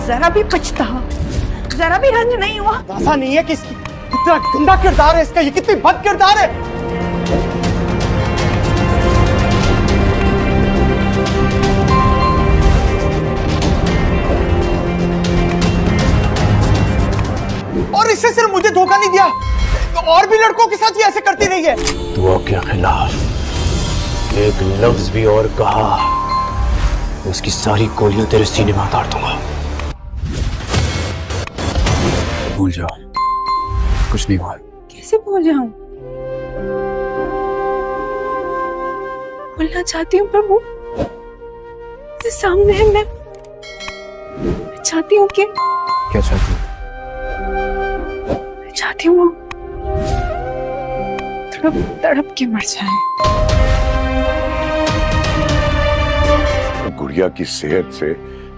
जरा भी पछतावा, जरा भी रंज नहीं हुआ। ऐसा नहीं है कि कितना गंदा किरदार है इसका, ये कितनी बद किरदार है। और इससे सिर्फ मुझे धोखा नहीं दिया, तो और भी लड़कों के साथ ये ऐसे करती रही है। दुआ के खिलाफ एक लफ्ज भी और कहा, उसकी सारी गोलियां तेरे सीने में उतार दूंगा। भूल जाओ, कुछ नहीं हुआ। कैसे भूल जाऊं? भूलना चाहती हूँ प्रभु, मेरे सामने है। मैं चाहती हूँ कि क्या चाहती हूँ? मैं चाहती हूँ तड़प तड़प के मर जाए। गुड़िया की सेहत से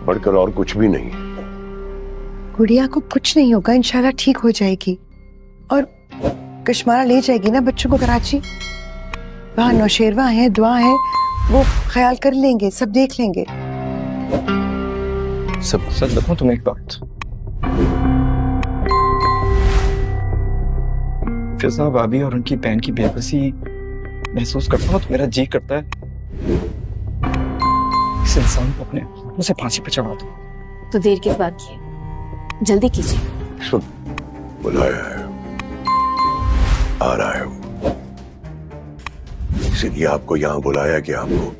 बढ़कर और कुछ भी नहीं है। गुड़िया को कुछ नहीं होगा, इंशाल्लाह ठीक हो जाएगी। और कश्मारा ले जाएगी ना बच्चों को कराची। वहाँ नौशेरवा है, दुआ है, वो ख्याल कर लेंगे, सब देख लेंगे। सब सच बताऊं तुम्हें एक बात, फिजा भाभी और उनकी बहन की बेबसी महसूस करता हूँ तो मेरा जी करता है इस इंसान को अपने हाथों से फांसी पर चढ़ा दूं। तो देर किस बात की है, जल्दी कीजिए। सुन, बुलाया है, आ रहा है वो। इसीलिए आपको यहाँ बुलाया कि आपको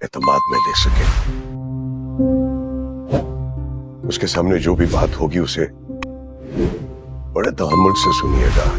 एतमाद में ले सके। उसके सामने जो भी बात होगी उसे बड़े तहम्मुल से सुनिएगा,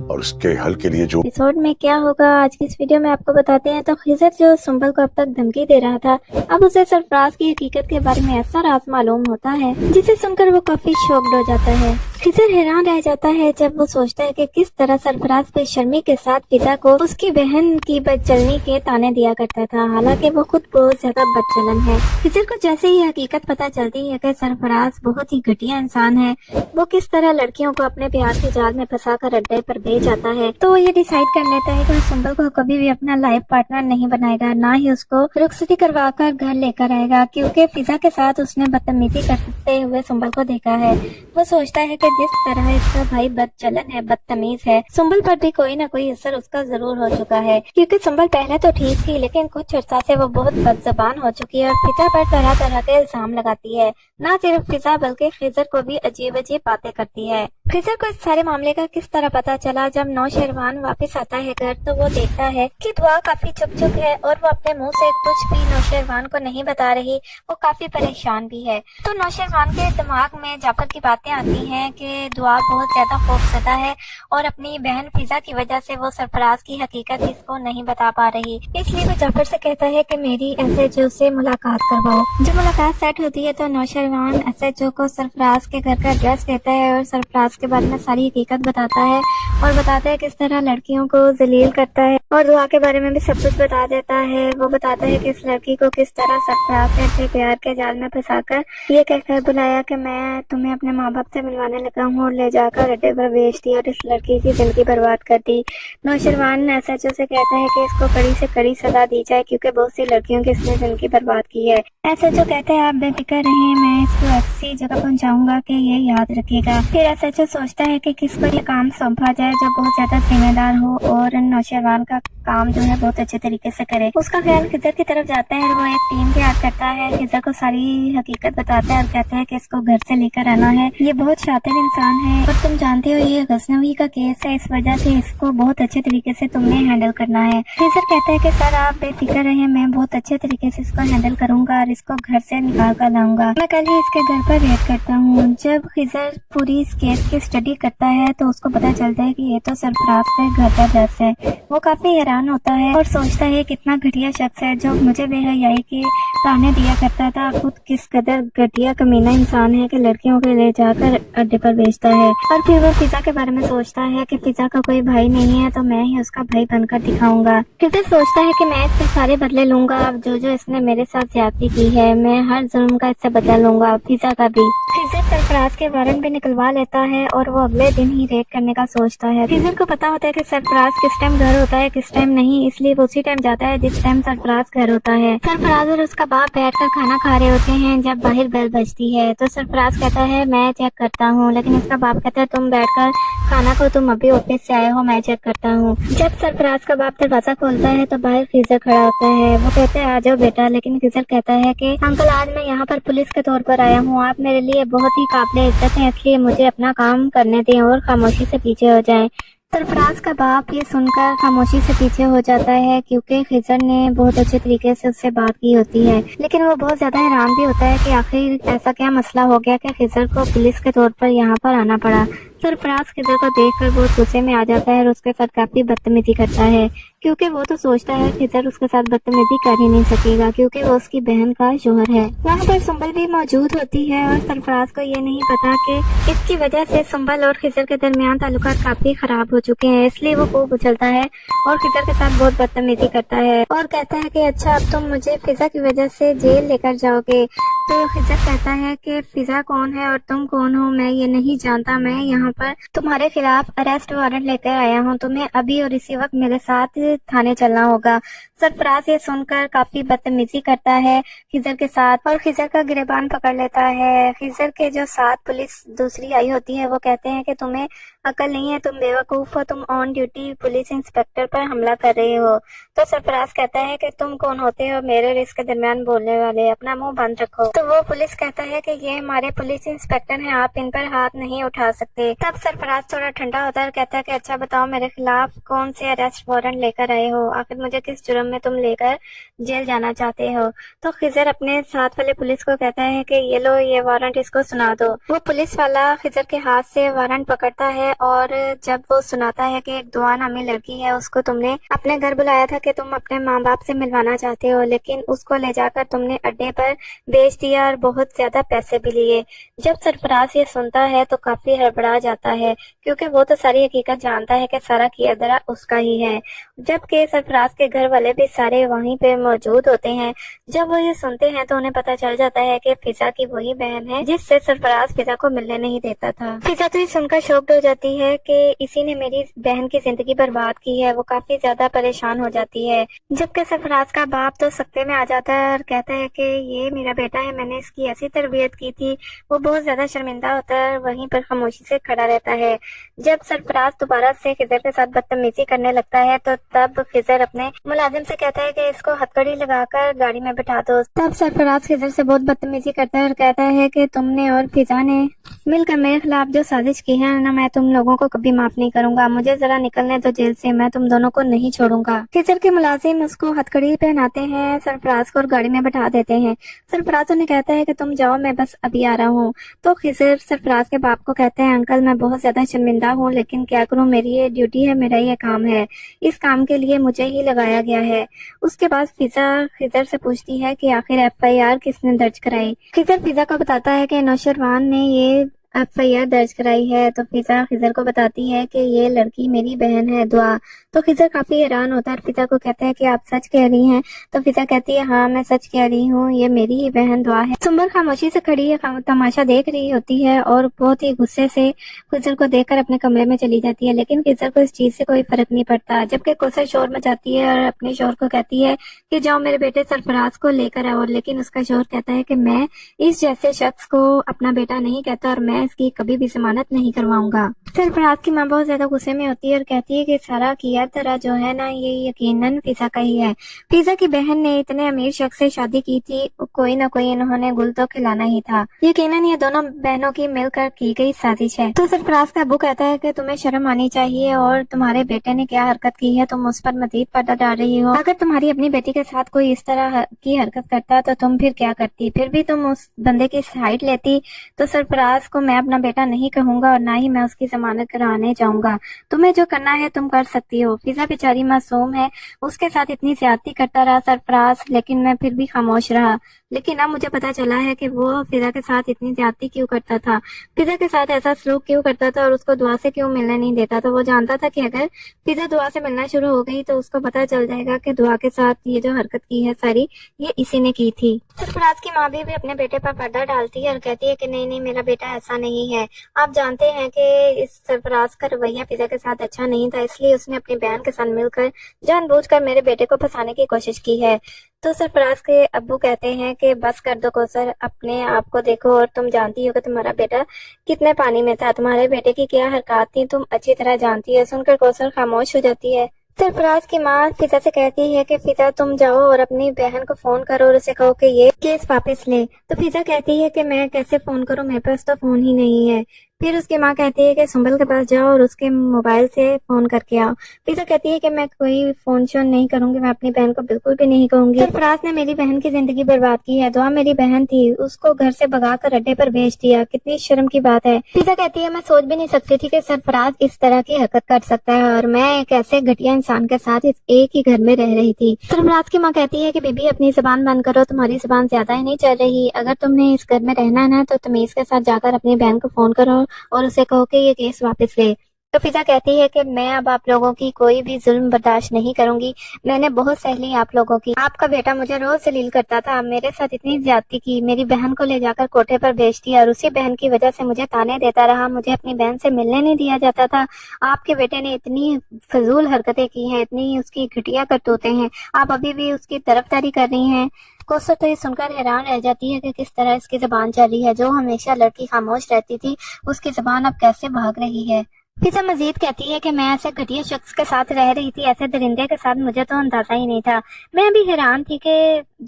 और उसके हल के लिए जो एपिसोड में क्या होगा आज की इस वीडियो में आपको बताते हैं। तो खिजर जो सुंबल को अब तक धमकी दे रहा था, अब उसे सरफराज की हकीकत के बारे में ऐसा राज मालूम होता है जिसे सुनकर वो काफी शॉक्ड हो जाता है। खिजर हैरान रह जाता है जब वो सोचता है कि किस तरह सरफराज बेशर्मी के साथ फिजा को उसकी बहन की बदचलनी के ताने दिया करता था, हालांकि वो खुद बहुत ज्यादा बदचलन है। खिजर को जैसे ही हकीकत पता चलती है कि सरफराज बहुत ही घटिया इंसान है, वो किस तरह लड़कियों को अपने प्यार के जाल में फंसा कर अड्डे पर भेज जाता है, तो वो ये डिसाइड कर लेता है कि वो सुंबल को कभी भी अपना लाइफ पार्टनर नहीं बनाएगा, ना ही उसको रुखसती करवा कर घर लेकर आएगा, क्योंकि फिजा के साथ उसने बदतमीजी करते हुए सुंबल को देखा है। वो सोचता है कि जिस तरह इसका भाई बदचलन है, बदतमीज है, सुंबल पर भी कोई ना कोई असर उसका जरूर हो चुका है, क्योंकि सुंबल पहले तो ठीक थी लेकिन कुछ अर्सा से वो बहुत बदजबान हो चुकी है और फिजा पर तरह तरह के इल्जाम लगाती है। ना सिर्फ फिजा बल्कि खिजर को भी अजीब अजीब बातें करती है। खिजर को इस सारे मामले का किस तरह पता चला, जब नौशेरवान वापस आता है घर तो वो देखता है कि दुआ काफी चुप है और वो अपने मुंह से कुछ भी नौशेरवान को नहीं बता रही, वो काफी परेशान भी है। तो नौशेरवान के दिमाग में जाफर की बातें आती हैं कि दुआ बहुत ज्यादा खौफजदा है और अपनी बहन फिजा की वजह से वो सरफराज की हकीकत इसको नहीं बता पा रही, इसलिए वो जाफर से कहता है कि मेरी एसएचओ से मुलाकात करवाओ। जब मुलाकात सेट होती है तो नौशेरवान एसएचओ को सरफराज के घर का एड्रेस देता है और सरफराज के बारे में सारी हकीकत बताता है और बताता है किस तरह लड़कियों को जलील करता है, और दुआ के बारे में भी सब कुछ बता देता है। वो बताता है कि इस लड़की को किस तरह सरफराज ने अपने प्यार के जाल में फंसाकर ये कहकर बुलाया कि मैं तुम्हें अपने माँ बाप से मिलवाने लगा हूँ, और ले जाकर अड्डे पर बेच दी और इस लड़की की जिंदगी बर्बाद कर दी। नौशेरवान एसएचओ से कहता है कि इसको कड़ी से कड़ी सजा दी जाए क्योंकि बहुत सी लड़कियों की इसने जिंदगी बर्बाद की है। एसएचओ कहते हैं आप बेफिक्र रहिए, मैं इसको ऐसी जगह पहुँचाऊंगा कि ये याद रखेगा। फिर एसएचओ सोचता है कि किसको ये काम सौंपा जाए जो बहुत ज्यादा जिम्मेदार हो और नौशेरवान का काम जो है बहुत अच्छे तरीके से करे। उसका ख्याल खिजर की तरफ जाता है और वो एक टीम की याद करता है, खिजर को सारी हकीकत बताता है और कहता है कि इसको घर से लेकर आना है, ये बहुत शातिर इंसान है और तुम जानते हो ये गजनवी का केस है, इस वजह से इसको बहुत अच्छे तरीके से तुमने हैंडल करना है। खिजर कहता है कि सर आप बेफिक्र रहे, मैं बहुत अच्छे तरीके से इसको हैंडल करूंगा और इसको घर से निकाल कर लाऊंगा। मैं कल ही इसके घर पर रेड करता हूँ। जब खिजर पूरी इस केस की स्टडी करता है तो उसको पता चलता है कि ये तो सरफराज के घर का एड्रेस है। वो काफी हैरान होता है और सोचता है कितना घटिया शख्स है जो मुझे बेहयाई के ताने दिया करता था, खुद किस कदर घटिया कमीना इंसान है कि लड़कियों को ले जाकर अड्डे पर बेचता है। और फिर वो फिजा के बारे में सोचता है कि फिजा का कोई भाई नहीं है तो मैं ही उसका भाई बनकर दिखाऊंगा। फिर सोचता है कि मैं इससे सारे बदले लूंगा, अब जो इसने मेरे साथ ज्यादती की है मैं हर जुल्म का इससे बदला लूंगा, फिजा का भी। खिजर सरफराज के वारंट भी निकलवा लेता है और वो अगले दिन ही रेड करने का सोचता है। खिजर को पता होता है कि सरफराज किस टाइम घर होता है, किस टाइम नहीं, इसलिए वो उसी टाइम जाता है जिस टाइम सरफराज घर होता है। सरफराज और उसका बाप बैठकर खाना खा रहे होते हैं जब बाहर बेल बजती है। तो सरफराज कहता है मैं चेक करता हूँ, लेकिन उसका बाप कहता है तुम बैठकर खाना को, तुम अभी ऑफिस से आए हो, मैं चेक करता हूँ। जब सरफराज का बाप दरवाजा खोलता है तो बाहर खिजर खड़ा होता है। वो कहता है आ जाओ बेटा, लेकिन खिजर कहता है कि अंकल आज मैं यहाँ पर पुलिस के तौर पर आया हूँ, आप मेरे लिए बहुत ही काबिल इज्जत हैं, इसलिए मुझे अपना काम करने दें और खामोशी से पीछे हो जाएं। सरफराज का बाप ये सुनकर खामोशी से पीछे हो जाता है क्योंकि खिजर ने बहुत अच्छे तरीके से उससे बात की होती है, लेकिन वो बहुत ज्यादा हैरान भी होता है कि आखिर ऐसा क्या मसला हो गया कि खिजर को पुलिस के तौर पर यहाँ पर आना पड़ा। सरफराज खिजर को देखकर बहुत गुस्से में आ जाता है और उसके साथ काफी बदतमीजी करता है, क्योंकि वो तो सोचता है खिजर उसके साथ बदतमीजी कर ही नहीं सकेगा क्योंकि वो उसकी बहन का शोहर है। वहाँ पर सुंबल भी मौजूद होती है और सरफराज को ये नहीं पता कि इसकी वजह से सुंबल और खिजर के दरमियान ताल्लुकात काफी खराब हो चुके हैं, इसलिए वो खूब उछलता है और खिजर के साथ बहुत बदतमीजी करता है और कहता है कि अच्छा अब तुम मुझे फिजा की वजह से जेल लेकर जाओगे। तो खिजर कहता है कि फिजा कौन है और तुम कौन हो, मैं ये नहीं जानता, मैं यहाँ पर तुम्हारे खिलाफ अरेस्ट वारंट लेकर आया हूँ, तुम्हें अभी और इसी वक्त मेरे साथ थाने चलना होगा। सरफराज ये सुनकर काफी बदतमीजी करता है खिजर के साथ और खिजर का गिरबान पकड़ लेता है। खिजर के जो साथ पुलिस दूसरी आई होती है वो कहते हैं कि तुम्हें अकल नहीं है, तुम बेवकूफ हो, तुम ऑन ड्यूटी पुलिस इंस्पेक्टर पर हमला कर रहे हो। तो सरफराज कहता है कि तुम कौन होते हो मेरे रिस्क के दरमियान बोलने वाले, अपना मुंह बंद रखो। तो वो पुलिस कहता है कि ये हमारे पुलिस इंस्पेक्टर हैं, आप इन पर हाथ नहीं उठा सकते। तब सरफराज थोड़ा ठंडा होता है और कहता है कि अच्छा बताओ मेरे खिलाफ कौन से अरेस्ट वारंट लेकर आए हो, आखिर मुझे किस जुर्म में तुम लेकर जेल जाना चाहते हो। तो खिजर अपने साथ वाले पुलिस को कहता है कि ये लो ये वारंट इसको सुना दो। वो पुलिस वाला खिजर के हाथ से वारंट पकड़ता है और जब वो सुनाता है कि एक दुआ नामी लड़की है, उसको तुमने अपने घर बुलाया था कि तुम अपने माँ बाप से मिलवाना चाहते हो, लेकिन उसको ले जाकर तुमने अड्डे पर बेच दिया और बहुत ज्यादा पैसे भी लिए। जब सरफराज ये सुनता है तो काफी हड़बड़ा जाता है क्योंकि वो तो सारी हकीकत जानता है कि सारा किया धरा उसका ही है, जबकि सरफराज के घर वाले भी सारे वहीं पे मौजूद होते हैं। जब वो ये सुनते हैं तो उन्हें पता चल जाता है कि फिजा की वही बहन है जिससे सरफराज फिजा को मिलने नहीं देता था। फिजा तो ये सुनकर शॉक्ड हो जाती है कि इसी ने मेरी बहन की जिंदगी बर्बाद की है, वो काफी ज्यादा परेशान हो जाती है। जबकि सरफराज का बाप तो सख्ते में आ जाता है और कहता है कि ये मेरा बेटा है, मैंने इसकी ऐसी तरबियत की थी। वो बहुत ज्यादा शर्मिंदा होता है और वहीं पर खामोशी से खड़ा रहता है। जब सरफराज दोबारा से खिजर के साथ बदतमीजी करने लगता है तो तब खिजर अपने मुलाजिम से कहता है कि इसको हथकड़ी लगाकर गाड़ी में बिठा दो। तब सरफराज खिजर से बहुत बदतमीजी करता है और कहता है कि तुमने और फिजा ने मिलकर मेरे खिलाफ जो साजिश की है ना, मैं तुम लोगों को कभी माफ नहीं करूंगा, मुझे जरा निकलने दो जेल से, मैं तुम दोनों को नहीं छोड़ूंगा। खिजर के मुलाजिम उसको हथकड़ी पहनाते हैं, सरफराज को और गाड़ी में बैठा देते हैं। सरफराज उन्हें कहता है कि तुम जाओ, मैं बस अभी आ रहा हूँ। तो खिजर सरफराज के बाप को कहते हैं अंकल मैं बहुत ज्यादा शर्मिंदा हूँ, लेकिन क्या करूँ, मेरी ये ड्यूटी है, मेरा ये काम है, इस काम के लिए मुझे ही लगाया गया है। उसके बाद फिजा खिजर से पूछती है कि आखिर FIR किसने दर्ज कराई। खिजर फिजा को बताता है कि नौशरवान ने ये FIR दर्ज कराई है। तो फिजा खिजर को बताती है कि ये लड़की मेरी बहन है दुआ। तो खिजर काफी हैरान होता है और फिजा को कहता है कि आप सच कह रही हैं। तो फिजा कहती है हाँ मैं सच कह रही हूँ, ये मेरी ही बहन दुआ है। सुंबल खामोशी से खड़ी है, तमाशा देख रही होती है और बहुत ही गुस्से से खिजर को देखकर अपने कमरे में चली जाती है, लेकिन खिजर को इस चीज से कोई फर्क नहीं पड़ता। जबकि कोसा शोर मचाती है और अपने शोर को कहती है कि जाओ मेरे बेटे सरफराज को लेकर आओ, लेकिन उसका शोर कहता है कि मैं इस जैसे शख्स को अपना बेटा नहीं कहता और मैं इसकी कभी भी जमानत नहीं करवाऊंगा। सरफराज की माँ बहुत ज्यादा गुस्से में होती है और कहती है कि सारा किया तरह जो है ना ये यकीनन फिजा का ही है। फिजा की बहन ने इतने अमीर शख्स से शादी की थी, कोई ना कोई इन्होंने गुल तो खिलाना ही था, यकीनन ये दोनों बहनों की मिलकर की गई साजिश है। तो सरफराज का अब्बू कहता है कि तुम्हें शर्म आनी चाहिए और तुम्हारे बेटे ने क्या हरकत की है, तुम उस पर मजीद पर्दा डाल रही हो। अगर तुम्हारी अपनी बेटी के साथ कोई इस तरह की हरकत करता तो तुम फिर क्या करती, फिर भी तुम उस बंदे की साइड लेती। तो सरफराज को मैं अपना बेटा नहीं कहूंगा और ना ही मैं उसकी जमानत कराने जाऊंगा, तुम्हें जो करना है तुम कर सकती हो। फिजा बेचारी मासूम है, उसके साथ इतनी ज्यादती करता रहा सरफराज, लेकिन मैं फिर भी खामोश रहा। لیکن اب مجھے پتا چلا ہے کہ وہ فضا کے ساتھ اتنی زیادتی کیوں کرتا تھا، فضا کے ساتھ ایسا سلوک کیوں کرتا تھا اور اس کو دعا سے کیوں ملنے نہیں دیتا تھا۔ وہ جانتا تھا کہ اگر فضا دعا سے ملنا شروع ہو گئی تو اس کو پتا چل جائے گا کہ دعا کے ساتھ یہ جو حرکت کی ہے ساری یہ اسی نے کی تھی۔ سرفراز کی ماں بھی اپنے بیٹے پر پردہ ڈالتی ہے اور کہتی ہے کہ نہیں نہیں میرا بیٹا ایسا نہیں ہے۔ آپ جانتے ہیں کہ اس سرفراز کا رویہ فضا کے ساتھ اچھا نہیں تھا، اس لیے اس نے اپنی بہن کے ساتھ مل کر جان بوجھ کر میرے بیٹے کو پھنسانے کی کوشش کی ہے۔ تو سرفراز کے ابو کہتے ہیں کہ بس کر دو کوثر، اپنے آپ کو دیکھو اور تم جانتی ہو کہ تمہارا بیٹا کتنے پانی میں تھا، تمہارے بیٹے کی کیا حرکات تھی تم اچھی طرح جانتی ہے۔ سن کر کوثر خاموش ہو جاتی ہے۔ سرفراز کی ماں فضا سے کہتی ہے کہ فضا تم جاؤ اور اپنی بہن کو فون کرو اور اسے کہو کہ یہ کیس واپس لے۔ تو فضا کہتی ہے کہ میں کیسے فون کروں، میرے پاس تو فون ہی نہیں ہے۔ پھر اس کی ماں کہتی ہے کہ سنبل کے پاس جاؤ اور اس کے موبائل سے فون کر کے آؤ۔ فضا کہتی ہے کہ میں کوئی فون شون نہیں کروں گی، میں اپنی بہن کو بالکل بھی نہیں کہوں گی۔ سرفراز نے میری بہن کی زندگی برباد کی ہے، دعا میری بہن تھی، اس کو گھر سے بھگا کر اڈے پر بھیج دیا، کتنی شرم کی بات ہے۔ فضا کہتی ہے میں سوچ بھی نہیں سکتی تھی کہ سرفراز اس طرح کی حرکت کر سکتا ہے اور میں ایک ایسے گھٹیا انسان کے ساتھ ایک ہی گھر میں رہ رہی تھی۔ سرفراز کی ماں کہتی ہے کہ بی بی اپنی زبان بند کرو، تمہاری زبان زیادہ ہی نہیں چل رہی، اگر تم نے اس گھر میں رہنا ہے نا تو تمیز کے ساتھ جا کر اپنی بہن کو فون کرو اور اسے کہو کہ یہ کیس واپس لے۔ تو فضا کہتی ہے کہ میں اب آپ لوگوں کی کوئی بھی ظلم برداشت نہیں کروں گی، میں نے بہت سہ لی آپ لوگوں کی، آپ کا بیٹا مجھے روز ذلیل کرتا تھا، میرے ساتھ اتنی زیادتی کی، میری بہن کو لے جا کر کوٹھے پر بھیج دیا اور اسی بہن کی وجہ سے مجھے تانے دیتا رہا، مجھے اپنی بہن سے ملنے نہیں دیا جاتا تھا۔ آپ کے بیٹے نے اتنی فضول حرکتیں کی ہیں، اتنی اس کی گھٹیا کرتوتیں ہیں، آپ ابھی بھی اس کی طرفداری کر رہی ہیں۔ کوثر تو یہ سن کر حیران رہ جاتی ہے کہ کس طرح اس کی زبان چل رہی ہے، جو ہمیشہ لڑکی خاموش رہتی تھی اس کی زبان اب کیسے بھاگ رہی ہے۔ فضا مزید کہتی ہے کہ میں ایسے گھٹیا شخص کے ساتھ رہ رہی تھی، ایسے درندے کے ساتھ، مجھے تو اندازہ ہی نہیں تھا۔ میں بھی حیران تھی کہ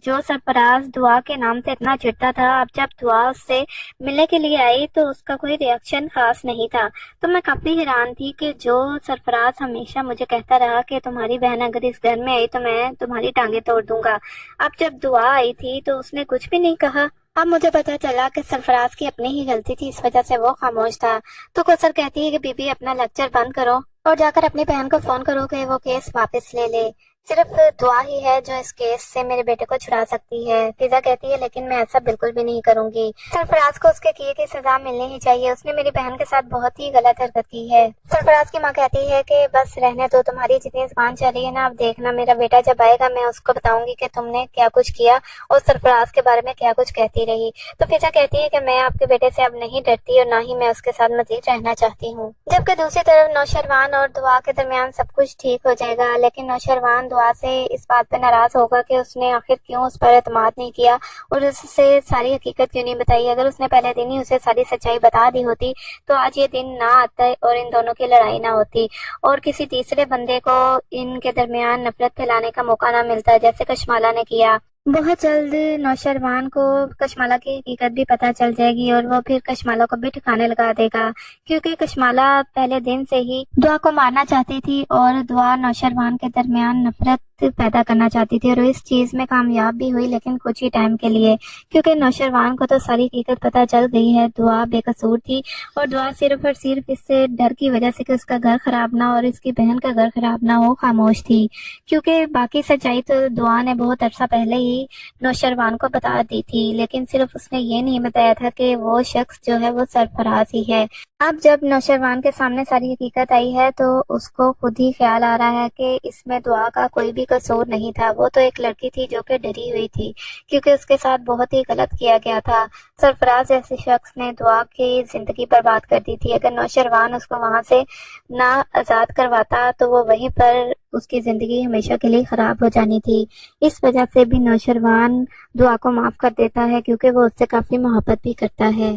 جو سرفراز دعا کے نام سے اتنا چڑھتا تھا، اب جب دعا اس سے ملنے کے لیے آئی تو اس کا کوئی ری ایکشن خاص نہیں تھا۔ تو میں کافی حیران تھی کہ جو سرفراز ہمیشہ مجھے کہتا رہا کہ تمہاری بہن اگر اس گھر میں آئی تو میں تمہاری ٹانگیں توڑ دوں گا، اب جب دعا آئی تھی تو اس نے کچھ بھی نہیں کہا۔ اب مجھے پتا چلا کہ سرفراز کی اپنی ہی غلطی تھی، اس وجہ سے وہ خاموش تھا۔ تو کوثر کہتی ہے کہ بی بی اپنا لیکچر بند کرو اور جا کر اپنی بہن کو فون کرو کہ وہ کیس واپس لے لے، صرف دعا ہی ہے جو اس کیس سے میرے بیٹے کو چھڑا سکتی ہے۔ فضا کہتی ہے لیکن میں ایسا بالکل بھی نہیں کروں گی، سرفراز کو اس کے کیے کی سزا ملنی ہی چاہیے، اس نے میری بہن کے ساتھ بہت ہی غلط حرکت کی ہے۔ سرفراز کی ماں کہتی ہے کہ بس رہنے دو، تمہاری جتنی زبان چل رہی ہے نا، اب دیکھنا میرا بیٹا جب آئے گا میں اس کو بتاؤں گی کہ تم نے کیا کچھ کیا اور سرفراز کے بارے میں کیا کچھ کہتی رہی۔ تو فضا کہتی ہے کہ میں آپ کے بیٹے سے اب نہیں ڈرتی اور نہ ہی میں اس کے ساتھ مزید رہنا چاہتی ہوں۔ جبکہ دوسری طرف نوشروان اور دعا کے درمیان سب کچھ ٹھیک ہو جائے گا، لیکن نوشروان دعا سے اس بات پہ ناراض ہوگا کہ اس نے آخر کیوں اس پر اعتماد نہیں کیا اور اس سے ساری حقیقت کیوں نہیں بتائی۔ اگر اس نے پہلے دن ہی اسے ساری سچائی بتا دی ہوتی تو آج یہ دن نہ آتا اور ان دونوں کی لڑائی نہ ہوتی اور کسی تیسرے بندے کو ان کے درمیان نفرت پھیلانے کا موقع نہ ملتا جیسے کشمالہ نے کیا۔ بہت جلد نوشروان کو کشمالہ کی حقیقت بھی پتہ چل جائے گی اور وہ پھر کشمالہ کو بھی ٹھکانے لگا دے گا، کیونکہ کشمالہ پہلے دن سے ہی دعا کو مارنا چاہتی تھی اور دعا نوشروان کے درمیان نفرت پیدا کرنا چاہتی تھی اور وہ اس چیز میں کامیاب بھی ہوئی، لیکن کچھ ہی ٹائم کے لیے، کیونکہ نوشروان کو تو ساری حقیقت پتہ چل گئی ہے، دعا بے قصور تھی اور دعا صرف اور صرف اس سے ڈر کی وجہ سے کہ اس کا گھر خراب نہ اور اس کی بہن کا گھر خراب نہ ہو خاموش تھی، کیونکہ باقی سچائی تو دعا نے بہت عرصہ پہلے ہی نوشروان کو بتا دی تھی، لیکن صرف اس نے یہ نہیں بتایا تھا کہ وہ شخص جو ہے وہ سرفراز ہی ہے۔ اب جب نوشروان کے سامنے ساری حقیقت آئی ہے تو اس کو خود ہی خیال آ رہا ہے کہ اس میں دعا کا کوئی بھی قصور نہیں تھا، وہ تو ایک لڑکی تھی جو کہ ڈری ہوئی تھی کیونکہ اس کے ساتھ بہت ہی غلط کیا گیا تھا۔ سرفراز جیسے شخص نے دعا کی زندگی برباد کر دی تھی، اگر نوشروان اس کو وہاں سے نہ آزاد کرواتا تو وہ وہیں پر اس کی زندگی ہمیشہ کے لیے خراب ہو جانی تھی۔ اس وجہ سے بھی نوشروان دعا کو معاف کر دیتا ہے کیونکہ وہ اس سے کافی محبت بھی کرتا ہے۔